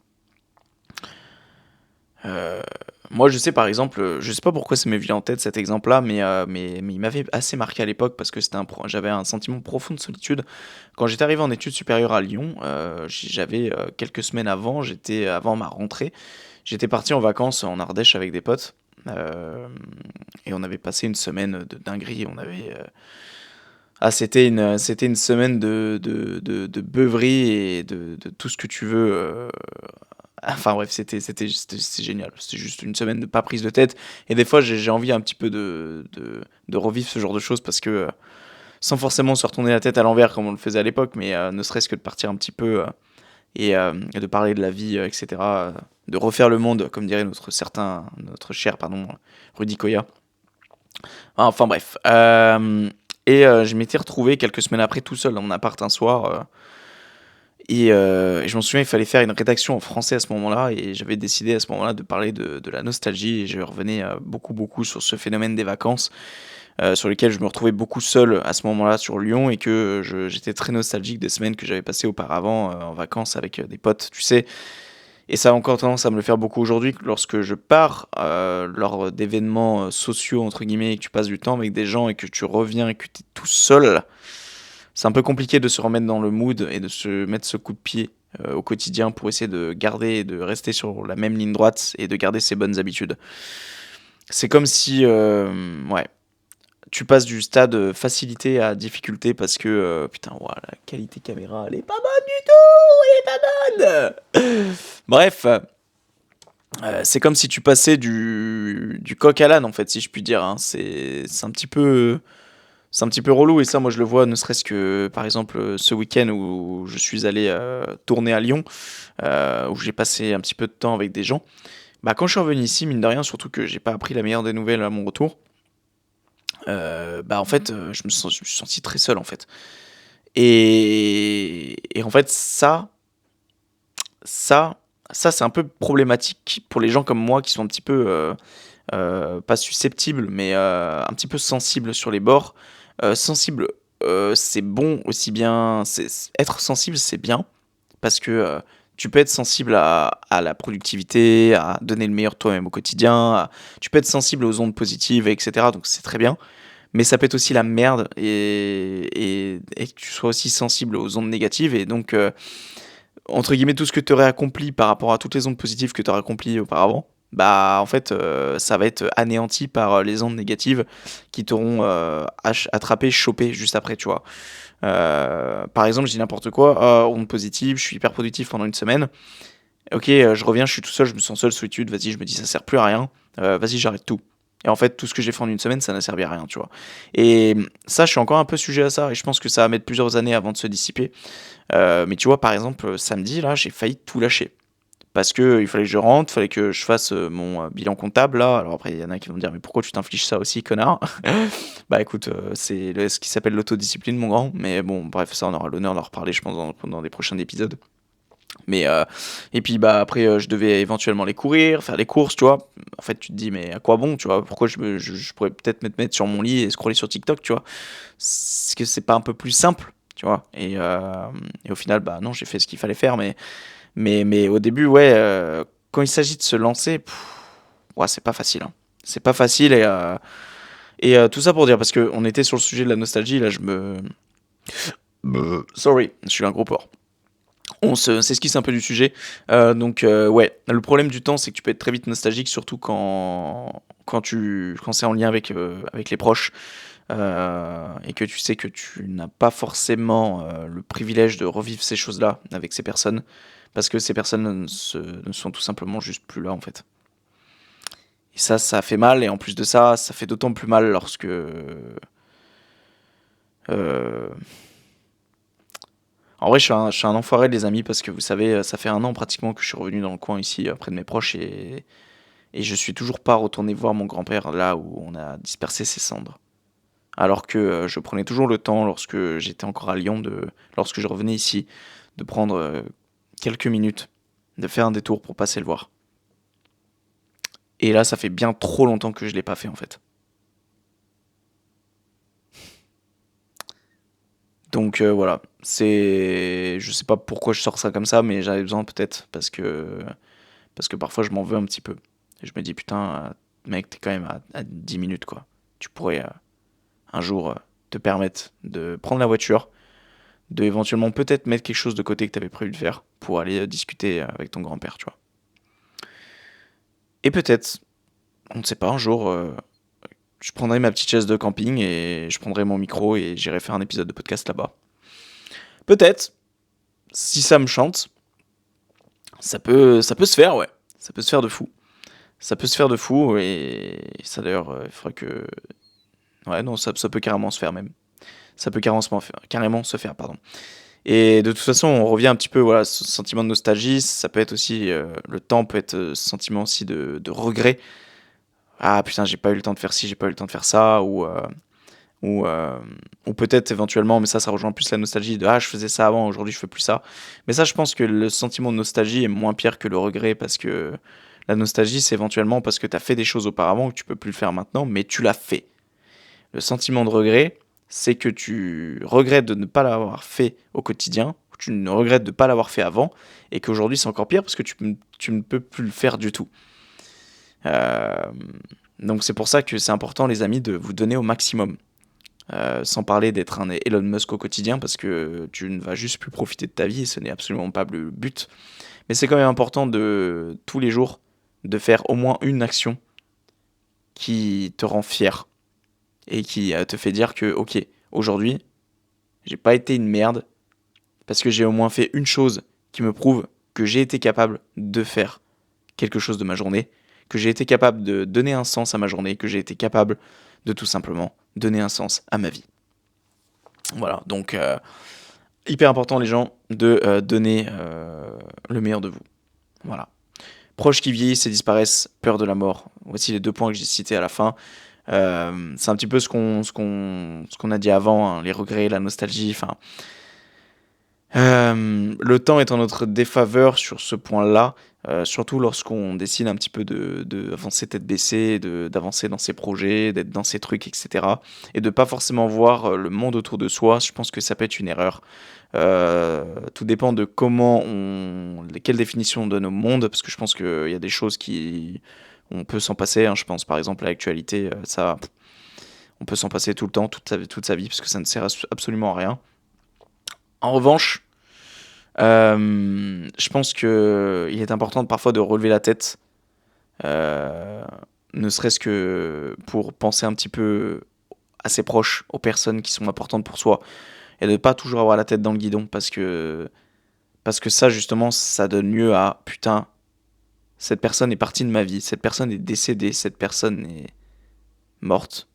S1: Euh, Moi, je sais par exemple, je sais pas pourquoi ça m'est venu en tête cet exemple-là, mais il m'avait assez marqué à l'époque parce que j'avais un sentiment profond de solitude. Quand j'étais arrivé en études supérieures à Lyon, j'avais quelques semaines avant, avant ma rentrée, j'étais parti en vacances en Ardèche avec des potes. Euh, et on avait passé une semaine de dinguerie. C'était une semaine de beuverie et de tout ce que tu veux. Enfin bref, c'était génial. C'était juste une semaine de pas prise de tête. Et des fois, j'ai envie un petit peu de revivre ce genre de choses parce que sans forcément se retourner la tête à l'envers comme on le faisait à l'époque, mais ne serait-ce que de partir un petit peu et de parler de la vie, etc. De refaire le monde, comme dirait notre cher, pardon, Rudy Koya. Enfin bref. Et je m'étais retrouvé quelques semaines après tout seul dans mon appart un soir. Et je m'en souviens, il fallait faire une rédaction en français à ce moment-là. Et j'avais décidé à ce moment-là de parler de la nostalgie. Et je revenais beaucoup, beaucoup sur ce phénomène des vacances, sur lequel je me retrouvais beaucoup seul à ce moment-là sur Lyon. Et que j'étais très nostalgique des semaines que j'avais passées auparavant en vacances avec des potes, tu sais. Et ça a encore tendance à me le faire beaucoup aujourd'hui lorsque je pars lors d'événements sociaux, entre guillemets, et que tu passes du temps avec des gens et que tu reviens et que tu es tout seul. C'est un peu compliqué de se remettre dans le mood et de se mettre ce coup de pied au quotidien pour essayer de garder et de rester sur la même ligne droite et de garder ses bonnes habitudes. C'est comme si, ouais, tu passes du stade facilité à difficulté parce que, putain, ouah, la qualité caméra, elle est pas bonne du tout, elle est pas bonne. Bref, c'est comme si tu passais du coq à l'âne, en fait, si je puis dire, hein. C'est un petit peu relou et ça, moi, je le vois, ne serait-ce que, par exemple, ce week-end où je suis allé tourner à Lyon, où j'ai passé un petit peu de temps avec des gens. Bah, quand je suis revenu ici, mine de rien, surtout que j'ai pas appris la meilleure des nouvelles à mon retour, bah, en fait, je me suis senti très seul, en fait. Et en fait, ça, ça, c'est un peu problématique pour les gens comme moi qui sont un petit peu, pas susceptibles, mais un petit peu sensibles sur les bords. Sensible, c'est bon aussi bien. Être sensible, c'est bien parce que tu peux être sensible à la productivité, à donner le meilleur de toi-même au quotidien. Tu peux être sensible aux ondes positives, etc. Donc c'est très bien. Mais ça peut être aussi la merde et que tu sois aussi sensible aux ondes négatives. Et donc, entre guillemets, tout ce que tu aurais accompli par rapport à toutes les ondes positives que tu aurais accomplies auparavant, bah en fait, ça va être anéanti par les ondes négatives qui t'auront attrapé, chopé juste après, tu vois. Par exemple, je dis n'importe quoi, onde positive, je suis hyper productif pendant une semaine. Ok, je reviens, je suis tout seul, je me sens seul, solitude, vas-y, je me dis ça sert plus à rien, vas-y, j'arrête tout. Et en fait, tout ce que j'ai fait en une semaine, ça n'a servi à rien, tu vois. Et ça, je suis encore un peu sujet à ça, et je pense que ça va mettre plusieurs années avant de se dissiper. Mais tu vois, par exemple, samedi, là, j'ai failli tout lâcher. Parce que il fallait que je rentre, il fallait que je fasse mon bilan comptable, là. Alors après, il y en a qui vont me dire, mais pourquoi tu t'infliges ça aussi, connard? Bah écoute, c'est ce qui s'appelle l'autodiscipline, mon grand. Mais bon, bref, ça, on aura l'honneur d'en reparler, je pense, dans des prochains épisodes. Mais et puis bah après je devais éventuellement aller courir, faire les courses, tu vois. En fait, tu te dis mais à quoi bon, tu vois? Pourquoi je pourrais peut-être me mettre sur mon lit et scroller sur TikTok, tu vois? Est-ce que c'est pas un peu plus simple, tu vois? Et au final bah non, j'ai fait ce qu'il fallait faire mais au début ouais, quand il s'agit de se lancer, ouais, c'est pas facile, hein. C'est pas facile et tout ça pour dire parce que on était sur le sujet de la nostalgie, là sorry, je suis un gros porc. On s'esquisse un peu du sujet. Donc, ouais, le problème du temps, c'est que tu peux être très vite nostalgique, surtout quand c'est en lien avec les proches et que tu sais que tu n'as pas forcément le privilège de revivre ces choses-là avec ces personnes parce que ces personnes ne sont tout simplement juste plus là en fait. Et ça fait mal et en plus de ça, ça fait d'autant plus mal lorsque en vrai, je suis un enfoiré, les amis, parce que vous savez, ça fait un an pratiquement que je suis revenu dans le coin ici, près de mes proches, et je suis toujours pas retourné voir mon grand-père là où on a dispersé ses cendres. Alors que je prenais toujours le temps, lorsque j'étais encore à Lyon, lorsque je revenais ici, de prendre quelques minutes, de faire un détour pour passer le voir. Et là, ça fait bien trop longtemps que je l'ai pas fait en fait. Donc voilà, je sais pas pourquoi je sors ça comme ça, mais j'avais besoin peut-être parce que parfois je m'en veux un petit peu. Et je me dis putain, mec, t'es quand même à 10 minutes quoi. Tu pourrais un jour te permettre de prendre la voiture, de éventuellement peut-être mettre quelque chose de côté que t'avais prévu de faire pour aller discuter avec ton grand-père, tu vois. Et peut-être, on ne sait pas, un jour, je prendrai ma petite chaise de camping et je prendrai mon micro et j'irai faire un épisode de podcast là-bas. Peut-être, si ça me chante, ça peut se faire, ouais. Ça peut se faire de fou. Ça peut se faire de fou et ça d'ailleurs, il faudrait que... Ouais, non, ça peut carrément se faire même. Ça peut carrément se faire, pardon. Et de toute façon, on revient un petit peu, voilà, ce sentiment de nostalgie, ça peut être aussi, le temps peut être ce sentiment aussi de regret. Ah putain, j'ai pas eu le temps de faire ci, j'ai pas eu le temps de faire ça, ou, euh, ou peut-être éventuellement, mais ça rejoint plus la nostalgie de ah, je faisais ça avant, aujourd'hui je fais plus ça. Mais ça, je pense que le sentiment de nostalgie est moins pire que le regret parce que la nostalgie, c'est éventuellement parce que t'as fait des choses auparavant que tu peux plus le faire maintenant, mais tu l'as fait. Le sentiment de regret, c'est que tu regrettes de ne pas l'avoir fait au quotidien, ou tu ne regrettes de ne pas l'avoir fait avant, et qu'aujourd'hui c'est encore pire parce que tu ne peux plus le faire du tout. Euh, donc c'est pour ça que c'est important, les amis, de vous donner au maximum. Sans parler d'être un Elon Musk au quotidien, parce que tu ne vas juste plus profiter de ta vie, et ce n'est absolument pas le but. Mais c'est quand même important de, tous les jours, de faire au moins une action qui te rend fier et qui te fait dire que, ok, aujourd'hui, j'ai pas été une merde parce que j'ai au moins fait une chose qui me prouve que j'ai été capable de faire quelque chose de ma journée, que j'ai été capable de donner un sens à ma journée, que j'ai été capable de tout simplement donner un sens à ma vie. Voilà, donc hyper important les gens de donner le meilleur de vous. Voilà. Proches qui vieillissent et disparaissent, peur de la mort. Voici les 2 points que j'ai cités à la fin. C'est un petit peu ce qu'on a dit avant, hein, les regrets, la nostalgie. Enfin, le temps est en notre défaveur sur ce point-là, surtout lorsqu'on décide un petit peu de avancer tête baissée, d'avancer dans ses projets, d'être dans ses trucs, etc. Et de pas forcément voir le monde autour de soi. Je pense que ça peut être une erreur. Tout dépend de quelle définition on donne au monde, parce que je pense qu'il y a des choses qui on peut s'en passer, hein. Je pense par exemple à l'actualité, ça, on peut s'en passer tout le temps, toute sa vie, parce que ça ne sert absolument à rien. En revanche, je pense que il est important parfois de relever la tête, euh, ne serait-ce que pour penser un petit peu à ses proches, aux personnes qui sont importantes pour soi, et de ne pas toujours avoir la tête dans le guidon, parce que ça justement, ça donne lieu à putain, cette personne est partie de ma vie, cette personne est décédée, cette personne est morte,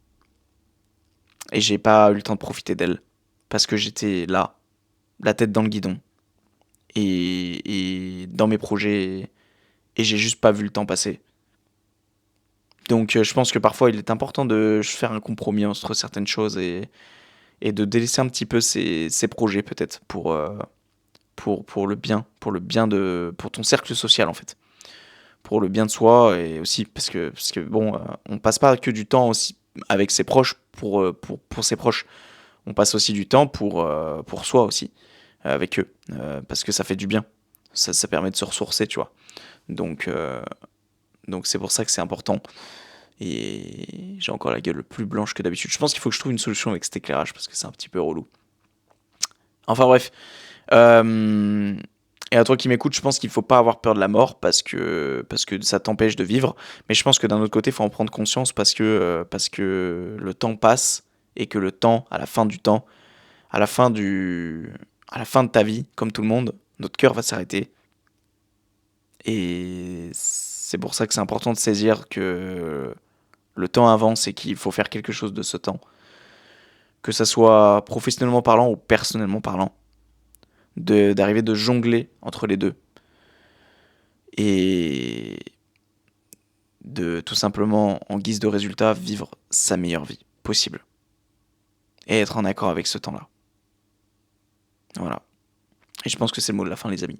S1: et j'ai pas eu le temps de profiter d'elle, parce que j'étais là, la tête dans le guidon, et dans mes projets, et j'ai juste pas vu le temps passer. Donc je pense que parfois il est important de faire un compromis entre certaines choses et de délaisser un petit peu ses projets peut-être pour pour ton cercle social en fait. Pour le bien de soi et aussi parce que bon, on passe pas que du temps aussi avec ses proches pour ses proches. On passe aussi du temps pour soi aussi, avec eux, parce que ça fait du bien. Ça permet de se ressourcer, tu vois. Donc, euh, donc c'est pour ça que c'est important. Et j'ai encore la gueule plus blanche que d'habitude. Je pense qu'il faut que je trouve une solution avec cet éclairage parce que c'est un petit peu relou. Enfin bref. Euh, et à toi qui m'écoutes, je pense qu'il faut pas avoir peur de la mort parce que ça t'empêche de vivre. Mais je pense que d'un autre côté, il faut en prendre conscience parce que le temps passe et que le temps, à la fin du temps, à la fin de ta vie, comme tout le monde, notre cœur va s'arrêter. Et c'est pour ça que c'est important de saisir que le temps avance et qu'il faut faire quelque chose de ce temps. Que ça soit professionnellement parlant ou personnellement parlant. D'arriver de jongler entre les deux. Et de tout simplement, en guise de résultat, vivre sa meilleure vie possible. Et être en accord avec ce temps-là. Voilà. Et je pense que c'est le mot de la fin, les amis.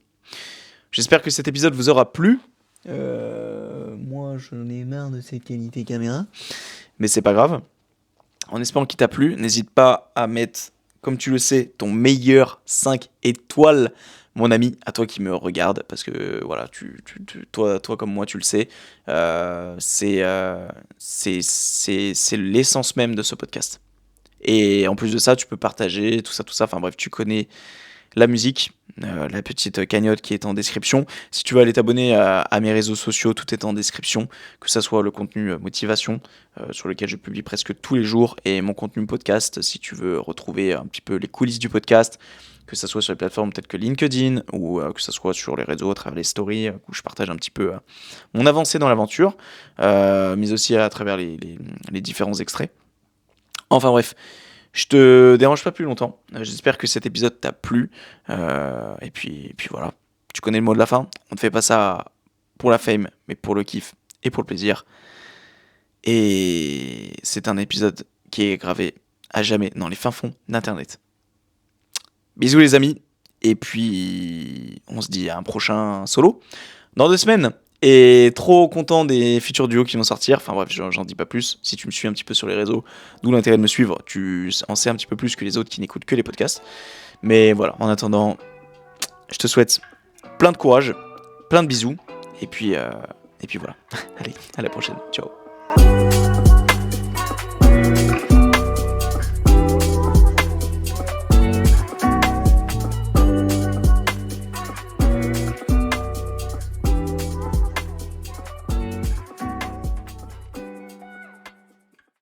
S1: J'espère que cet épisode vous aura plu. Moi, j'en ai marre de cette qualité caméra. Mais c'est pas grave. En espérant qu'il t'a plu, n'hésite pas à mettre, comme tu le sais, ton meilleur 5 étoiles, mon ami, à toi qui me regarde, parce que voilà, toi comme moi, tu le sais, c'est l'essence même de ce podcast. Et en plus de ça, tu peux partager, tout ça, enfin bref, tu connais la musique, la petite cagnotte qui est en description. Si tu veux aller t'abonner à mes réseaux sociaux, tout est en description, que ça soit le contenu motivation, sur lequel je publie presque tous les jours, et mon contenu podcast, si tu veux retrouver un petit peu les coulisses du podcast, que ça soit sur les plateformes peut-être que LinkedIn, ou que ça soit sur les réseaux à travers les stories, où je partage un petit peu mon avancée dans l'aventure, mais aussi à travers les différents extraits. Enfin bref, je te dérange pas plus longtemps. J'espère que cet épisode t'a plu. Et puis voilà, tu connais le mot de la fin. On ne fait pas ça pour la fame, mais pour le kiff et pour le plaisir. Et c'est un épisode qui est gravé à jamais dans les fins fonds d'Internet. Bisous les amis. Et puis on se dit à un prochain solo dans 2 semaines. Et trop content des futurs duos qui vont sortir. Enfin bref, j'en dis pas plus. Si tu me suis un petit peu sur les réseaux, d'où l'intérêt de me suivre, tu en sais un petit peu plus que les autres qui n'écoutent que les podcasts. Mais voilà, en attendant, je te souhaite plein de courage, plein de bisous. Et puis voilà. Allez, à la prochaine. Ciao.